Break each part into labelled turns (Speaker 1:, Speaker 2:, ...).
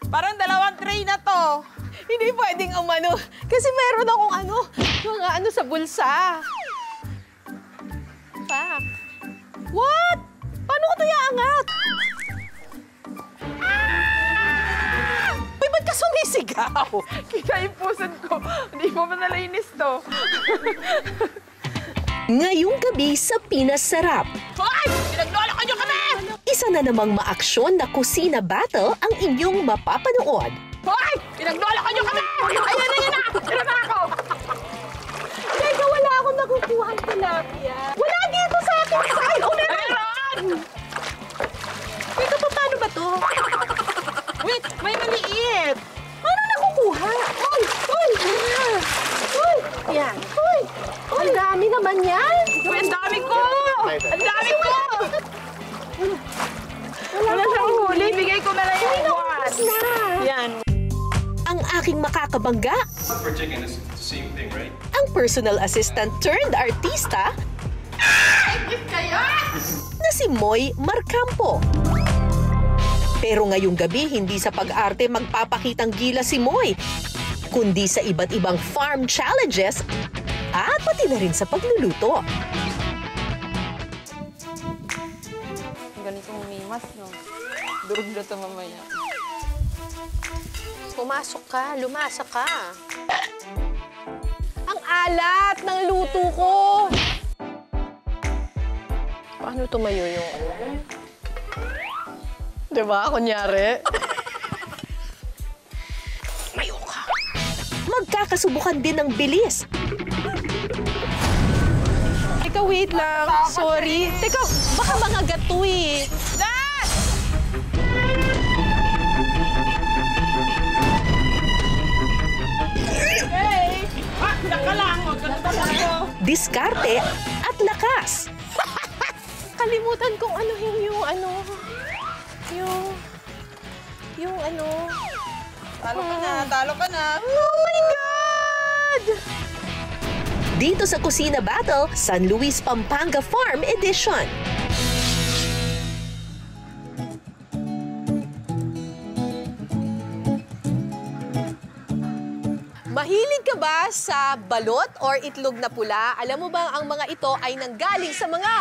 Speaker 1: Parang 2 tray na to.
Speaker 2: Hindi pwedeng umano. Kasi meron akong mga sa bulsa. Fuck. What? Paano ko ito iaangat? Uy, ba't ka sumisigaw?
Speaker 1: Kita yung puson ko. Hindi mo ba nalainis to?
Speaker 3: Ngayong gabi sa Pinasarap.
Speaker 1: Hoy! Pinagloloko niyo kami!
Speaker 3: Isa na namang maaksyon na kusina battle ang inyong mapapanood.
Speaker 1: Hoy! Pinagloloko niyo kami! Ayan na! Tira na ako!
Speaker 2: Teka, wala akong nakukuha ang tilapia. Wala dito sa ating side! Oh, meron! Wait, paano ba to?
Speaker 1: Wait! May maliit!
Speaker 2: Paano nakukuha? Uy! Uy! Uy! Yan. Uy! Ang dami naman yan!
Speaker 1: Uy, ang dami ko! Ang dami ko! Wala siyang huli. Bigay ko na lang yung one. Yan.
Speaker 3: Ang aking makakabangga,
Speaker 4: For chicken, it's the same thing, right?
Speaker 3: ang personal assistant turned artista na si Moy Marcampo. Pero ngayong gabi, hindi sa pag-arte magpapakitang gila si Moy, kundi sa iba't ibang farm challenges at pati na rin sa pagluluto.
Speaker 1: Ganitong mimas, no? Durog na ito mamaya.
Speaker 2: Pumasok ka, lumasa ka. Ang alat ng luto ko! Paano tumayo yung Diba? Kunyari. Mayo ka.
Speaker 3: Magkakasubukan din ng bilis.
Speaker 2: Teka, wait lang. Sorry. Teka, baka mga gato eh.
Speaker 1: Dad! Hey! Naka lang! Huwag ka naman ako!
Speaker 3: Diskarte at lakas.
Speaker 2: Kalimutan kong ano yung
Speaker 1: Talo ka na! Talo ka na!
Speaker 2: Oh my God!
Speaker 3: Dito sa Kusina Battle, San Luis, Pampanga Farm Edition.
Speaker 2: Mahilig ka ba sa balot or itlog na pula? Alam mo ba ang mga ito ay nanggaling sa mga,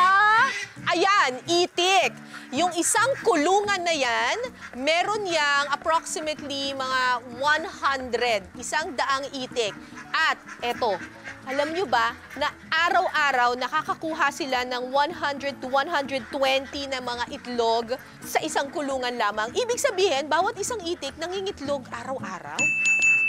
Speaker 2: ayan, itik. Yung isang kulungan na yan, meron yang approximately mga 100, 100 itik. At eto, alam nyo ba na araw-araw nakakakuha sila ng 100 to 120 na mga itlog sa isang kulungan lamang? Ibig sabihin, bawat isang itik nangingitlog araw-araw?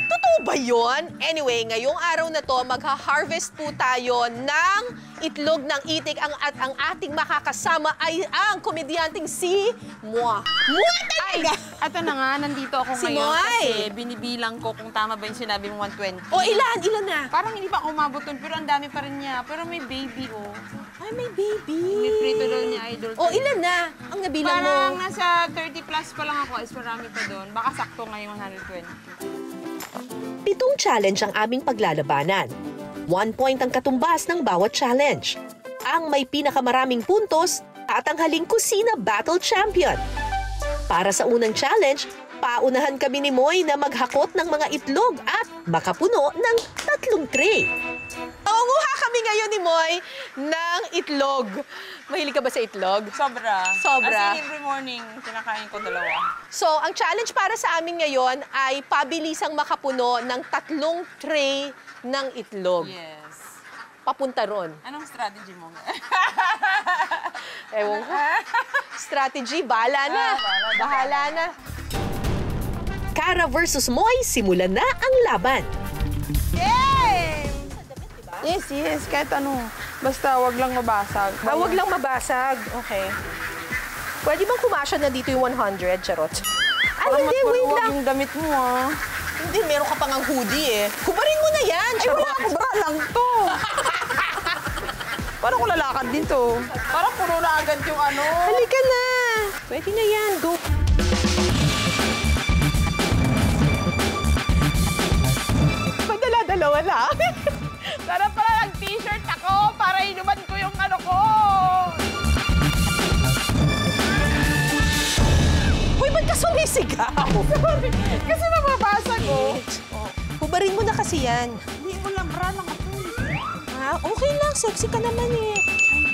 Speaker 2: Totoo ba yun? Anyway, ngayong araw na to, magha-harvest po tayo ng itlog ng itik at ang ating makakasama ay ang komedyanteng si Moy. Moy talaga!
Speaker 1: Ay, ito na nga, nandito ako
Speaker 2: Si
Speaker 1: ngayon
Speaker 2: Moy.
Speaker 1: kasi binibilang ko kung tama ba yung sinabi mong 120.
Speaker 2: O ilan? Ilan na?
Speaker 1: Parang hindi pa ako umabot dun, pero ang dami pa rin niya. Pero may baby, oh.
Speaker 2: Ay, may baby.
Speaker 1: May prito daw niya, idol.
Speaker 2: O ilan na? Ang nabilang
Speaker 1: Parang
Speaker 2: mo.
Speaker 1: nasa 30 plus pa lang ako, is marami pa doon. Baka sakto nga yung 120.
Speaker 3: 7 challenge ang aming paglalabanan. 1 point ang katumbas ng bawat challenge. Ang may pinakamaraming puntos, tatanghaling Kusina Battle Champion. Para sa unang challenge, paunahan kami ni Moy na maghakot ng mga itlog at makapuno ng 3 tray.
Speaker 2: Nangunguha kami ngayon ni Moy ng itlog. Mahilig ka ba sa itlog?
Speaker 1: Sobra.
Speaker 2: Sobra.
Speaker 1: As in, every morning, kinakain ko 2.
Speaker 2: So, ang challenge para sa amin ngayon ay pabilisang makapuno ng 3 tray ng itlog.
Speaker 1: Yes.
Speaker 2: Papunta ron.
Speaker 1: Anong strategy mo?
Speaker 2: Ewan ko. Strategy, bahala na. Bahala na.
Speaker 3: Cara versus Moy, simulan na ang laban.
Speaker 1: Game! Yes, yes. Kahit ano. Basta wag lang mabasag.
Speaker 2: Huwag lang mabasag. Okay. Pwede bang kumasya na dito yung 100, charot? Ay,
Speaker 1: Parang
Speaker 2: hindi, wait
Speaker 1: matuluwag
Speaker 2: lang.
Speaker 1: yung damit mo, ah.
Speaker 2: Hindi, meron ka pang ang hoodie eh. Kubarin mo na yan,
Speaker 1: Ay,
Speaker 2: charot.
Speaker 1: wala ako. Bra lang to. Parang ko lalakad dito. Parang puro na agad yung ano.
Speaker 2: Halika na. Pwede na yan, go. Ba't dala-dalawa lang?
Speaker 1: Para nag-t-shirt ako para inuman ko yung ano ko.
Speaker 2: Uy, ba't ka sumisi? sumisigaw.
Speaker 1: Sorry, kasi nababasa ko.
Speaker 2: Hubarin mo na kasi yan.
Speaker 1: Hindi mo lang, bra lang ako.
Speaker 2: Ha? Okay lang, sexy ka naman eh.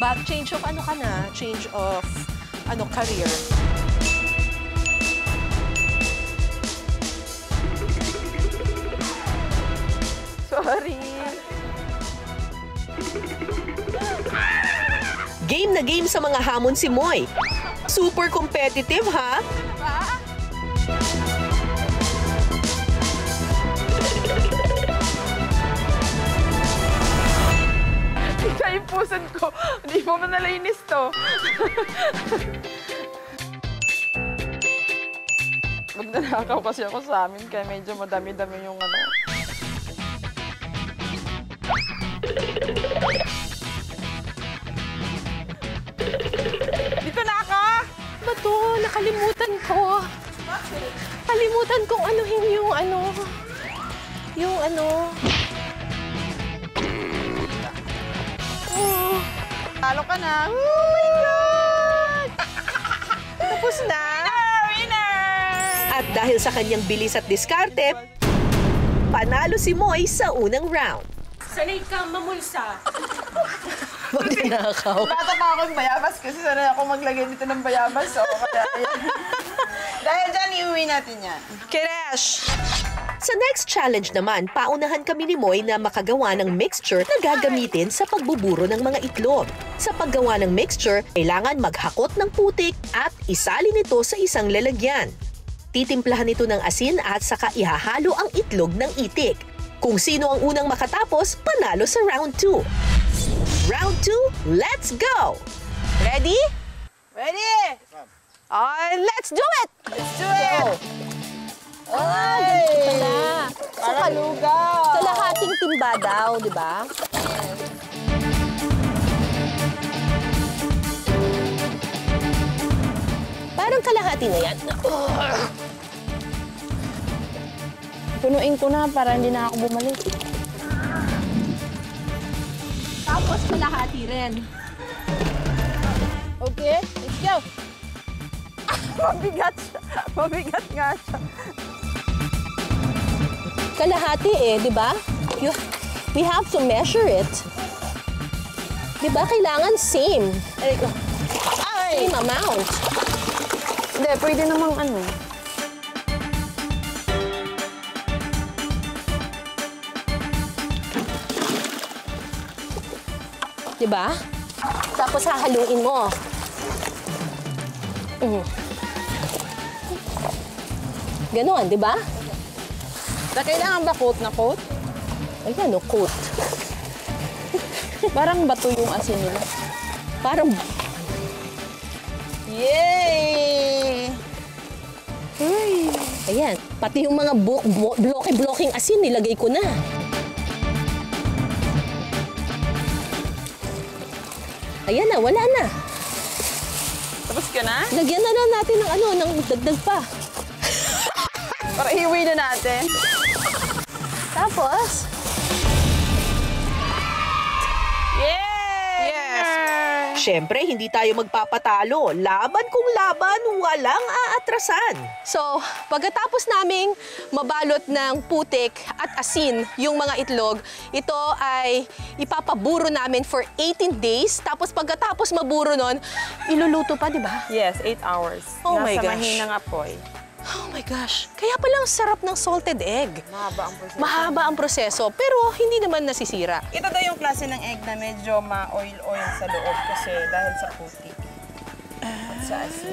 Speaker 2: But change of ano ka na? Change of career.
Speaker 1: Sorry.
Speaker 3: Game na game sa mga hamon si Moy. Super competitive, ha?
Speaker 1: Kaipusan ko. Hindi mo man nalainis to. Magnanakaw kasi ako sa amin, kaya medyo madami-dami yung ano. Dito na ako!
Speaker 2: Bato, nakalimutan ko.
Speaker 1: Bakit?
Speaker 2: Kalimutan kong anuhin yung Oh.
Speaker 1: Talo ka na.
Speaker 2: Oh my God! Tapos na.
Speaker 1: Winner!
Speaker 3: At dahil sa kanyang bilis at diskarte, panalo si Moy sa unang round.
Speaker 5: Sanay kang mamulsa.
Speaker 2: Magnanakaw.
Speaker 1: Bata pa ako yung bayabas kasi sanay ako maglagay dito ng bayabas. So, kaya ayan. Dahil dyan, iuwi natin yan.
Speaker 2: Kiresh!
Speaker 3: Sa next challenge naman, paunahan kami ni Moy na makagawa ng mixture na gagamitin sa pagbuburo ng mga itlog. Sa paggawa ng mixture, kailangan maghakot ng putik at isalin ito sa isang lalagyan. Titimplahan ito ng asin at saka ihahalo ang itlog ng itik. Kung sino ang unang makatapos, panalo sa round 2. Round 2, let's go!
Speaker 2: Ready?
Speaker 1: Ready?
Speaker 2: Let's do it!
Speaker 1: Let's do it!
Speaker 2: Ay! Pala.
Speaker 1: Parang lugaw.
Speaker 2: Kalahating timba daw, di ba? Parang kalahati na yan.
Speaker 1: Punuin ko na para hindi na ako bumalik.
Speaker 2: Tapos kalahati rin.
Speaker 1: Okay, let's go. Mabigat siya. Mabigat nga siya.
Speaker 2: Kalahati eh, di ba? We have to measure it. Di ba? Kailangan same.
Speaker 1: Ay, ko. Ay!
Speaker 2: Same amount.
Speaker 1: Hindi, pwede namang ano.
Speaker 2: Di ba? Tapos hahaluin mo. Ganon, di ba?
Speaker 1: Kailangan ba coat na coat?
Speaker 2: Ayan, coat.
Speaker 1: Parang bato yung asin nila.
Speaker 2: Parang,
Speaker 1: Yay! Uy!
Speaker 2: ayan, pati yung mga blocky-blocking asin, nilagay ko na. Ayan na, wala na.
Speaker 1: Tapos ka na?
Speaker 2: Lagyan na lang natin ng dagdag pa.
Speaker 1: Para iuwi na natin.
Speaker 2: Tapos,
Speaker 1: Yay! Yes!
Speaker 3: Siyempre, hindi tayo magpapatalo. Laban kung laban, walang aatrasan.
Speaker 2: so, pagkatapos naming mabalot ng putik at asin yung mga itlog, ito ay ipapaburo namin for 18 days. Tapos pagkatapos maburo nun, iluluto pa, di ba?
Speaker 1: Yes, 8 hours.
Speaker 2: Oh my
Speaker 1: Nasa
Speaker 2: gosh.
Speaker 1: mahinang apoy.
Speaker 2: Oh my gosh. Kaya palang sarap ng salted egg.
Speaker 1: Mahaba ang proseso.
Speaker 2: Mahaba ang proseso, pero hindi naman nasisira.
Speaker 1: Ito daw yung klase ng egg na medyo ma-oil-oil sa loob kasi dahil sa putik. At sa asin.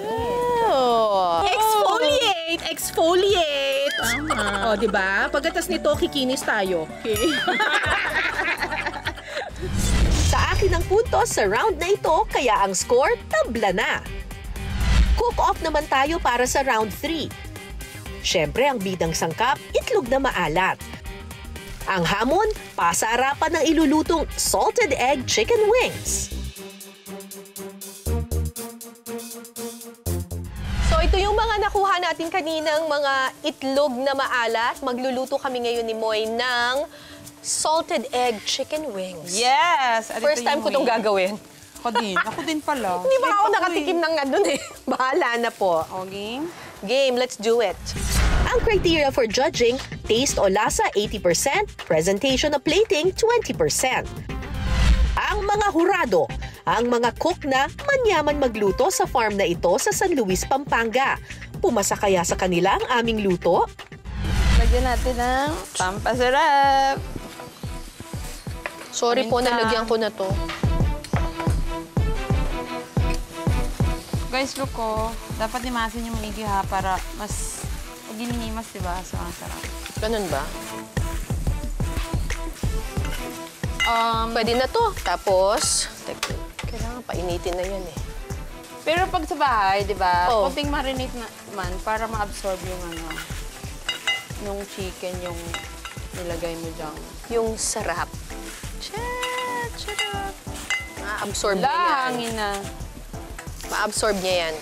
Speaker 2: Oh. Exfoliate! Exfoliate! Tama. O, di ba? Pagkatas nito, kikinis tayo. Okay.
Speaker 3: Sa akin ang puntos sa round na ito, kaya ang score, tabla na. Cook-off naman tayo para sa round 3. Siyempre, ang bidang sangkap, itlog na maalat. Ang hamon, pasarapan ng ilulutong salted egg chicken wings.
Speaker 2: So, ito yung mga nakuha natin kaninang mga itlog na maalat. Magluluto kami ngayon ni Moy ng salted egg chicken wings.
Speaker 1: Yes! At
Speaker 2: First
Speaker 1: ito
Speaker 2: time
Speaker 1: yung
Speaker 2: ko itong
Speaker 1: way.
Speaker 2: gagawin.
Speaker 1: Ako din. Ako din pala.
Speaker 2: Hindi ba ako nakatikim ng ano eh. Bahala na po.
Speaker 1: Okay.
Speaker 2: Game, let's do it.
Speaker 3: Ang criteria for judging, taste o lasa 80%, presentation o plating 20%. Ang mga hurado, ang mga cook na manyaman magluto sa farm na ito sa San Luis, Pampanga. Pumasa kaya sa kanila ang aming luto?
Speaker 1: Lagyan natin ng pampasarap.
Speaker 2: Sorry po,
Speaker 1: Minta.
Speaker 2: nalagyan ko na to.
Speaker 1: Guys, look ko. Dapat limasin yung maigi ha para mas ginihimas, diba? So, ang sarap.
Speaker 2: Ganun ba? Pwede na to. Tapos, kailangan painitin na yan eh.
Speaker 1: Pero pag sa bahay, diba?
Speaker 2: Oh.
Speaker 1: Konting marinate naman para ma-absorb yung yung chicken, yung nilagay mo dyan.
Speaker 2: Yung sarap. Sarap. Ma-absorb niya yan.
Speaker 1: Hangin na.
Speaker 2: Ma-absorb niya yan.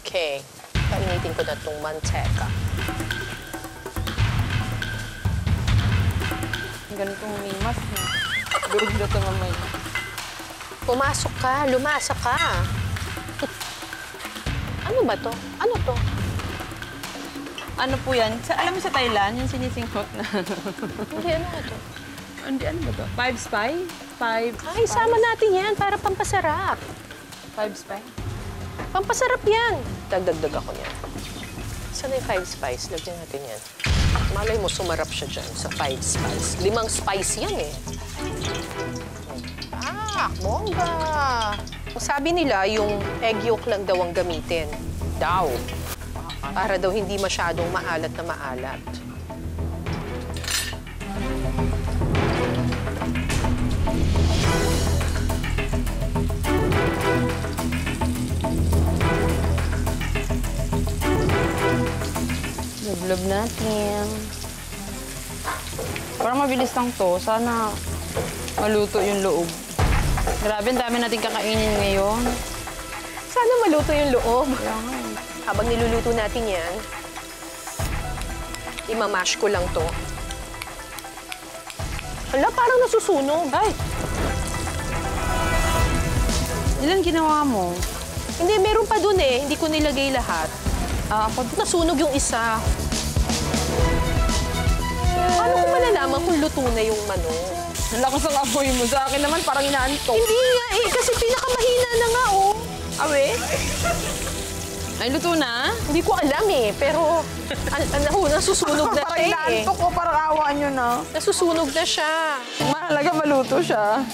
Speaker 2: Okay. Painitin ko na itong manteca.
Speaker 1: Ganitong humimas na. Durog na ito mamaya.
Speaker 2: Pumasok ka, lumasa ka. Ano ba to? Ano to?
Speaker 1: Ano po yan? Alam mo sa Thailand, yung sinisingkot na.
Speaker 2: Hindi, ano ba to?
Speaker 1: Hindi, ano ba to? Five spy?
Speaker 2: Ay, sama natin yan para pampasarap.
Speaker 1: Five spy?
Speaker 2: Pampasarap yan. Dagdag ako yan. Saan na yung 5 spice? Lagyan natin yan. Malay mo, sumarap siya dyan sa 5 spice. 5 spice yan eh. Bongga! Sabi nila, yung egg yolk lang daw ang gamitin. Daw. Para daw hindi masyadong maalat na maalat.
Speaker 1: Lublob natin. Parang mabilis lang to. Sana maluto yung loob. Grabe, ang dami natin kakainin ngayon.
Speaker 2: Sana maluto yung loob.
Speaker 1: Kaya nga eh.
Speaker 2: Habang niluluto natin yan, imamash ko lang to. Hala, parang nasusunog.
Speaker 1: Ay! Ilan ginawa mo?
Speaker 2: Hindi, meron pa dun eh. Hindi ko nilagay lahat.
Speaker 1: Ako
Speaker 2: Nasunog yung isa. Paano ko malalaman kung luto na yung manok?
Speaker 1: ang lakas ang apoy mo. Sa akin naman parang inaantok.
Speaker 2: Hindi nga eh, kasi pinakamahina na nga oh.
Speaker 1: Awe? Ay, luto na?
Speaker 2: Hindi ko alam eh, pero nasusunog na
Speaker 1: Parang
Speaker 2: siya eh.
Speaker 1: inaantok ko. Parang awa nyo na.
Speaker 2: Nasusunog na siya.
Speaker 1: Mahalaga maluto siya.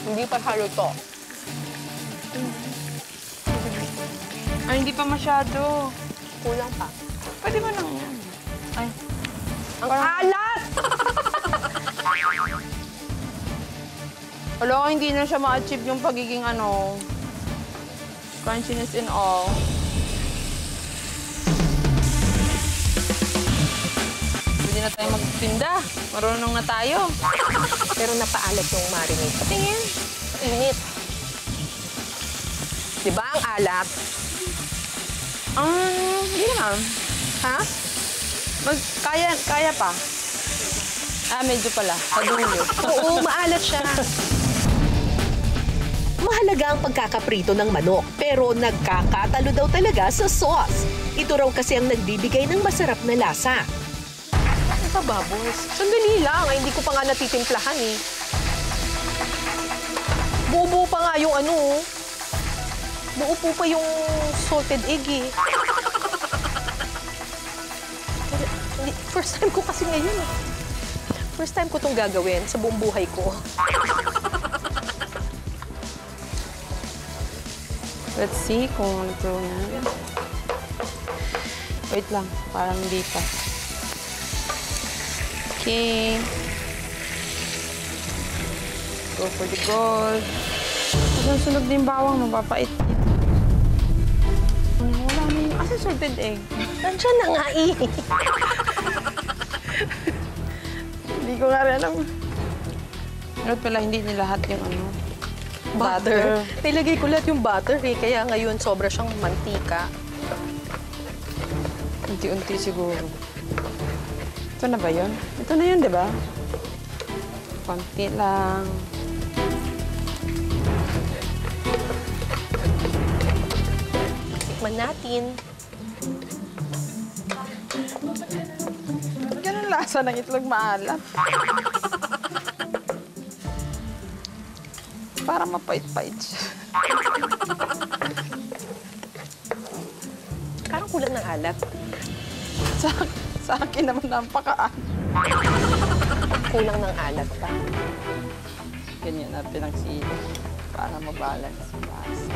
Speaker 2: Hindi pa haluto.
Speaker 1: Ay, hindi pa masyado.
Speaker 2: Kulang pa.
Speaker 1: Pwede mo lang yan. Ay.
Speaker 2: Ang alat!
Speaker 1: Wala ko, hindi na siya ma-achieve yung pagiging crunchiness and all. Pwede na tayo magtinda. Marunong na tayo.
Speaker 2: Pero napaalat yung marinade.
Speaker 1: Tingin.
Speaker 2: Init. Di ba ang alat?
Speaker 1: Hindi naman.
Speaker 2: Ha?
Speaker 1: Kaya pa. Medyo pala. Sa dulo.
Speaker 2: Oo, maalat siya.
Speaker 3: Mahalaga ang pagkakaprito ng manok, pero nagkakatalo daw talaga sa sauce. Ito raw kasi ang nagbibigay ng masarap na lasa.
Speaker 2: Ano pa, Babos? Sandali lang. Ay, hindi ko pa nga natitimplahan eh. Buo pa nga yung buo po pa yung salted egg eh. First time ko kasi ngayon eh. First time ko itong gagawin sa buong buhay ko.
Speaker 1: Let's see kung luto na. Wait lang. Parang hindi pa. Okay. Go for the gold. Sunog din bawang, mapapait. Wala na yung kasi salted egg.
Speaker 2: Nandiyan na nga eh.
Speaker 1: Hindi ko nga rin alam. Pero pala, hindi ni lahat yung
Speaker 2: Butter. Nilagay ko lahat yung butter eh. Kaya ngayon sobra siyang mantika.
Speaker 1: Unti-unti siguro. Ito na ba yun? Ito na yun, di ba? Konti lang.
Speaker 2: Tikman natin.
Speaker 1: Ganun lasa ng itlog maalat. Para mapait-pait siya.
Speaker 2: Parang kulang ng alat.
Speaker 1: Sa akin naman nampakaan.
Speaker 2: Kulang ng alat pa.
Speaker 1: Ganyan na pinagsili para mabalance yung lasa.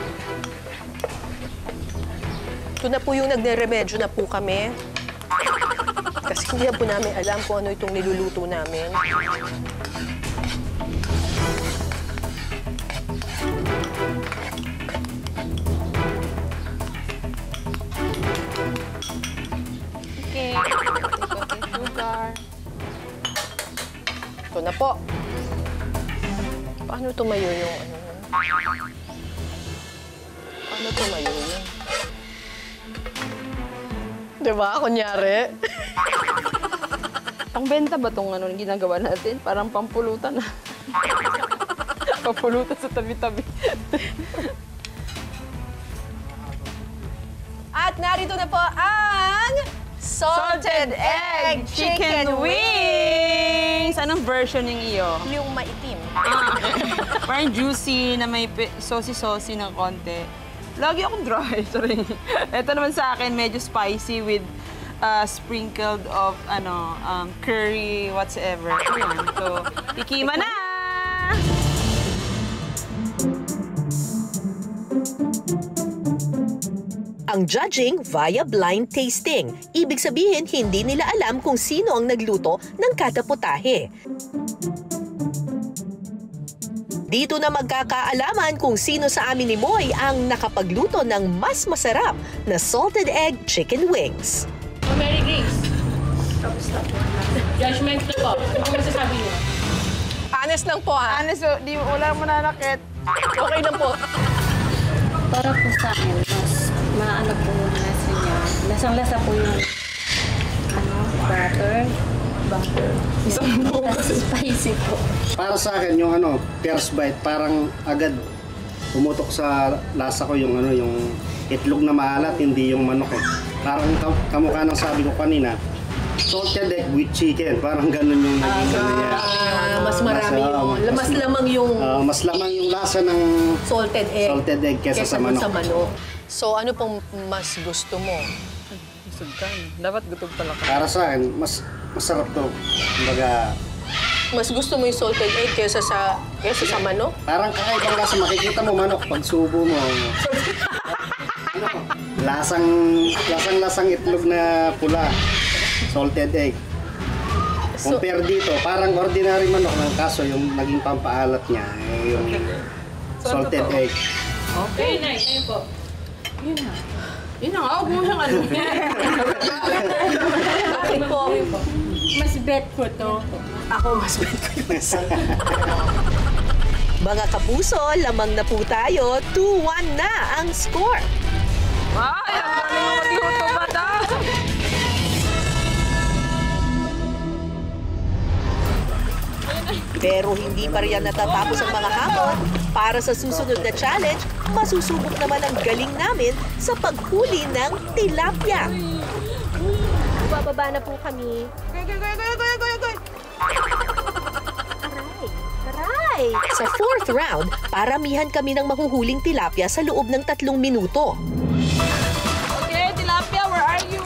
Speaker 2: Ito na po yung nagre-remedyo na po kami. Kasi hindi na po namin alam kung ano itong niluluto namin.
Speaker 1: Okay. Konting sugar.
Speaker 2: Ito na po. Paano tumayo yung ano? Paano tumayo yun? Diba? Kunyari.
Speaker 1: Pangbenta ba itong ano, ginagawa natin? Parang pampulutan na. Pampulutan sa tabi-tabi.
Speaker 2: At narito na po ang Salted Egg Chicken
Speaker 1: Wings! Anong version yung iyo?
Speaker 2: Yung maitim.
Speaker 1: Parang juicy na may saucy-saucy ng konti. Lagi akong dry. Sorry. Ito naman sa akin, medyo spicy with sprinkled of curry, whatsoever. Ayan. So, tikima na!
Speaker 3: Ang judging via blind tasting. Ibig sabihin, hindi nila alam kung sino ang nagluto ng kada putahe. Dito na magkakaalaman kung sino sa amin ni Moy ang nakapagluto ng mas masarap na salted egg chicken wings.
Speaker 5: Mary Grace. Kamusta po? Judgment na po. Ano masasabi niyo?
Speaker 2: Honest lang po, ha?
Speaker 1: Honest, wala mo nanakit.
Speaker 2: Okay lang po.
Speaker 6: Para po sa akin, mas maano po yung lasa niya. Lasang-lasa po yung butter. Tapos spicy po.
Speaker 7: Para sa akin, yung first bite, parang agad pumutok sa lasa ko yung yung itlog na maalat, hindi yung manok eh. Parang kamukha ng sabi ko kanina, salted egg with chicken. Parang ganun yung naging niya.
Speaker 2: Mas marami yung, mas lamang yung
Speaker 7: Mas lamang yung lasa ng
Speaker 2: salted egg
Speaker 7: kesa sa
Speaker 2: dun
Speaker 7: manok.
Speaker 2: sa manok. So, ano pong mas gusto mo?
Speaker 1: Busog ka. Dapat gutom talaga.
Speaker 7: Para sa akin, mas masarap to. Kumbaga,
Speaker 2: Mas gusto mo yung salted egg kesa sa manok?
Speaker 7: parang kakaibang lasa. Makikita mo manok pag subo mo. Lasang itlog na pula. Salted egg. Compare dito, parang ordinary manok ng kaso yung naging pampaalat niya, yung salted egg.
Speaker 5: Very nice. Ayun po.
Speaker 1: Yun na nga, huwag mo siyang ano.
Speaker 2: Bakit po?
Speaker 5: Mas bet ko to.
Speaker 2: Ako mas bet ko yung
Speaker 3: Mga kapuso, lamang na po tayo. 2-1 na ang score.
Speaker 1: Ay, ang galing mo magluto, madam!
Speaker 3: Pero hindi pa rin natatapos ang mga hamon. Para sa susunod na challenge, masusubok naman ang galing namin sa paghuli ng tilapia.
Speaker 2: Bababa na po kami. Aray!
Speaker 3: Sa fourth round, paramihan kami ng mahuhuling tilapia sa loob ng 3 minuto.
Speaker 1: Okay, tilapia, where are you?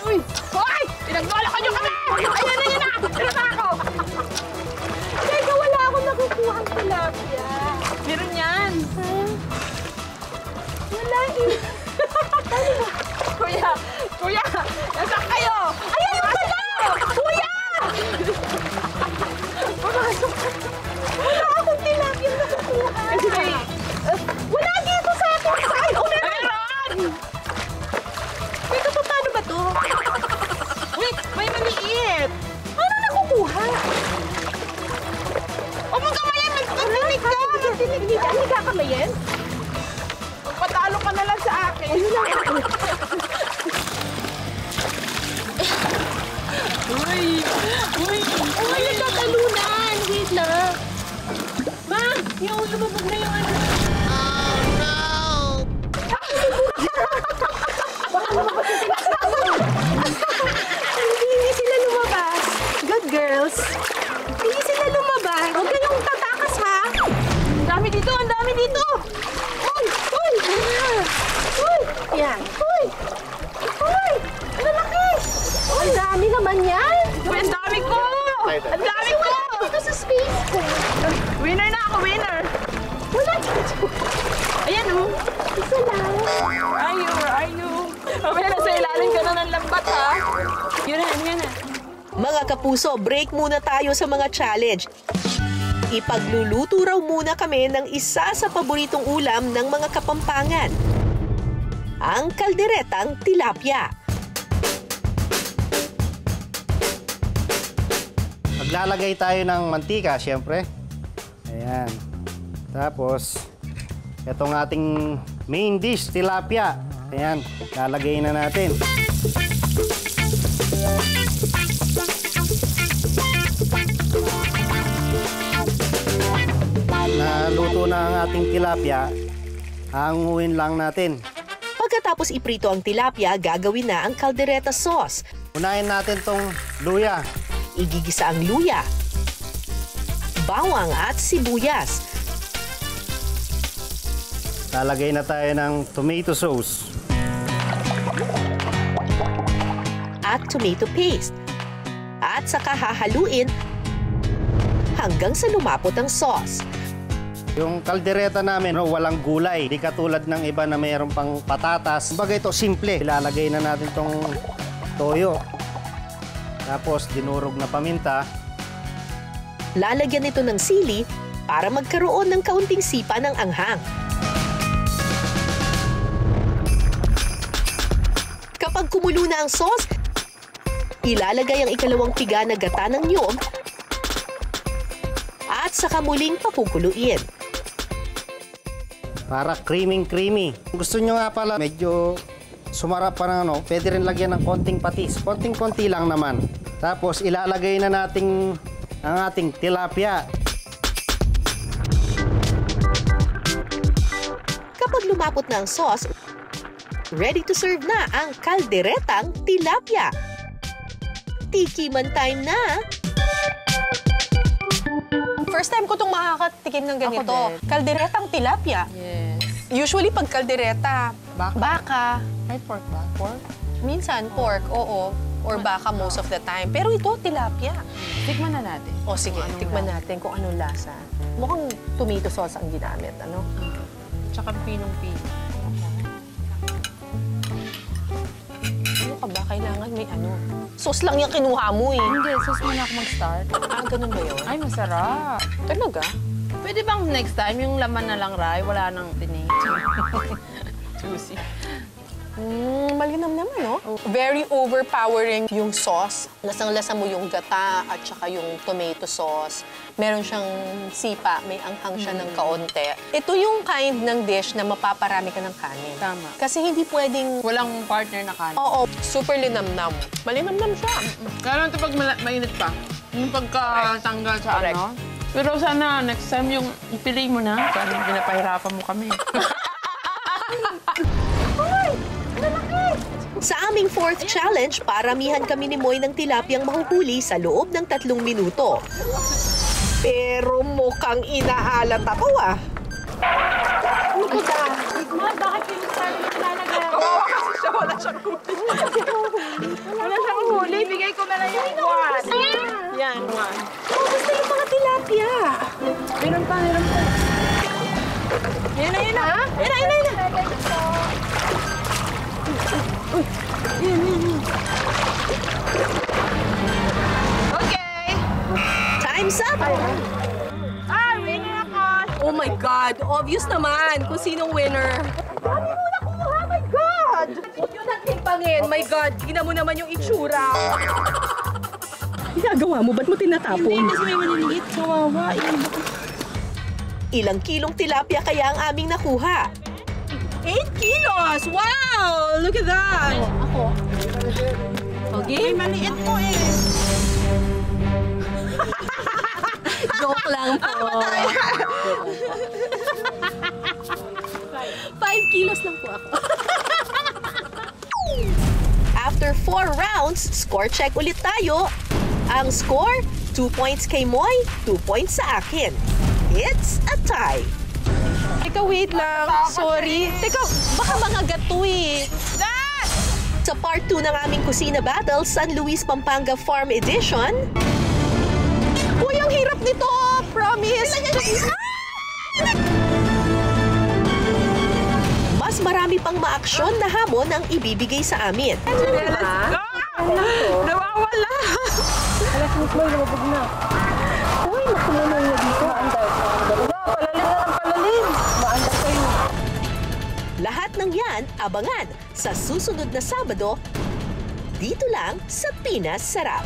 Speaker 1: Uy! Hoy! Pinagbola niyo kami! Ayan na! Tira na ako!
Speaker 2: Teka, wala akong nakukuha ang tilapia.
Speaker 1: Meron yan!
Speaker 2: Wala eh.
Speaker 1: Kuya! Kuya! Nasaan kayo?
Speaker 2: Ayan yung pala! Kuya! Wala akong tilapia na nakukuha. Wala dito sa akin side. Oh, meron! Teka, paano ba to?
Speaker 1: Wait! May maliit!
Speaker 2: Ano nakukuha?
Speaker 1: Huwag mong kamayan! Magtinig ka!
Speaker 2: Hindi kakamayin?
Speaker 1: Patalo ka na lang sa akin! Uy! Uy!
Speaker 2: Uy, nagkatalunan! Wait lang. Ma, yung lumabog na yung ano. Bilis! Hindi sila lumabas. Huwag kayong tatakas, ha?
Speaker 1: Ang dami dito! Ang dami dito!
Speaker 2: Uy! Uy! Uy! Yan. Uy! Uy! Ang laki! Ang dami naman yan!
Speaker 1: Uy, ang dami ko! Ang dami ko!
Speaker 2: Dito sa space ko.
Speaker 1: Winner na ako, winner!
Speaker 2: Wala dito.
Speaker 1: Ayan, oh!
Speaker 2: Isa lang.
Speaker 1: Where are you? Mamaya nasa ilalim ka na ng lambat, ha? Yun na.
Speaker 3: Mga kapuso, break muna tayo sa mga challenge. Ipagluluto raw muna kami ng isa sa paboritong ulam ng mga Kapampangan. Ang kalderetang tilapia.
Speaker 7: Maglalagay tayo ng mantika, syempre. Ayan. Tapos, itong ating main dish, tilapia. Ayan, lalagay na natin. Naluto na ang ating tilapia, hanguin lang natin.
Speaker 3: Pagkatapos iprito ang tilapia, gagawin na ang caldereta sauce.
Speaker 7: Unahin natin tong luya.
Speaker 3: Igigisa ang luya, bawang at sibuyas.
Speaker 7: Lalagay na tayo ng tomato sauce.
Speaker 3: At tomato paste. At saka hahaluin hanggang sa lumapot ang sauce.
Speaker 7: Yung kaldereta namin, walang gulay. Di katulad ng iba na mayroon pang patatas. Kumbaga ito, simple. Ilalagay na natin tong toyo. Tapos, dinurog na paminta.
Speaker 3: Lalagyan ito ng sili para magkaroon ng kaunting sipa ng anghang. Kapag kumulo na ang sauce, ilalagay ang ikalawang piga na gata ng niyog at saka muling pakukuluin.
Speaker 7: Para creamy. Kung gusto nyo nga pala, medyo sumarap pa ng pwede rin lagyan ng konting patis. Konting-konti lang naman. Tapos, ilalagay na natin ang ating tilapia.
Speaker 3: Kapag lumapot na ang sauce, ready to serve na ang kalderetang tilapia. Tikiman time na!
Speaker 2: First time ko itong makakatikim ng ganito.
Speaker 1: Ako din.
Speaker 2: Kalderetang tilapia.
Speaker 1: Yes.
Speaker 2: Usually, pag kaldereta, baka.
Speaker 1: Ay, pork ba? Pork?
Speaker 2: Minsan, pork, oo. Or baka most of the time. Pero ito, tilapia.
Speaker 1: Tikman na natin.
Speaker 2: O sige, tikman natin kung anong lasa. Mukhang tomato sauce ang ginamit, ano?
Speaker 1: Tsaka pinong-pino.
Speaker 2: Ano ka ba? Kailangan may ano. Sauce lang yung kinuha mo eh.
Speaker 1: Hindi, sus muna ako mag-start.
Speaker 2: Ganun ba yun?
Speaker 1: Ay, masarap.
Speaker 2: Talaga?
Speaker 1: Pwede bang next time, yung laman na lang, Rai, wala nang tinig? Juicy.
Speaker 2: Malinam naman, no? Very overpowering yung sauce. Lasang-lasa mo yung gata at saka yung tomato sauce. Meron siyang sipa, may anghang siya ng kaunti. Ito yung kind ng dish na mapaparami ka ng kanin.
Speaker 1: Tama.
Speaker 2: Kasi hindi pwedeng...
Speaker 1: Walang partner na kanin.
Speaker 2: Oo, super linamnam. Malinamnam siya.
Speaker 1: Lalo ito pag mainit pa. Yung pagkatanggal sa
Speaker 2: Correct.
Speaker 1: ano. Pero sana next time yung ipili mo na. Sana pinapahirapan mo kami.
Speaker 3: Sa aming fourth challenge, paramihan kami ni Moy ng tilapiyang mahuhuli sa loob ng 3 minuto. Pero mukhang inaalat ako ah.
Speaker 2: Ano ko ba?
Speaker 6: Bakit pinag-start mo na
Speaker 1: Kawawa kasi siya, wala siyang huli. Wala siyang huli, bigay ko na lang yung one. Yan, one.
Speaker 2: Gusto yung mga tilapia.
Speaker 1: Meron pa. Yan na.
Speaker 2: Yan na.
Speaker 1: Okay.
Speaker 3: Time's up!
Speaker 1: Winner ako.
Speaker 2: Oh my God! Obvious naman kung sinong winner. Dami mo nakuha! My God! Huwag yun ang timpangin. My God! Tingnan mo naman yung itsura.
Speaker 8: Ginagawa mo? Ba't mo tinatapon?
Speaker 1: Hindi, kasi may maliliit. Kawawa.
Speaker 3: Ilang kilong tilapia kaya ang aming nakuha?
Speaker 2: 8 kilos! Wow! Look at that!
Speaker 6: Ako.
Speaker 2: Okay? Maliit mo eh. Joke lang po. 5 kilos lang po ako.
Speaker 3: After 4 rounds, score check ulit tayo. Ang score, 2 points kay Moy, 2 points sa akin. It's a tie.
Speaker 2: Teka, wait lang. Sorry. Teka, baka mga gato eh.
Speaker 3: Sa part 2 ng aming Kusina Battle, San Luis, Pampanga Farm Edition.
Speaker 2: Uy, ang hirap nito! Promise!
Speaker 3: Mas marami pang maaksyon na hamon ang ibibigay sa amin.
Speaker 1: Nawawala!
Speaker 5: Alas mo, lumabog na. Uy, nakulunay na dito. Maandar. Palalim na ng palalim. Maandar kayo.
Speaker 3: Lahat ng yan, abangan sa susunod na Sabado, dito lang sa Pinas Sarap.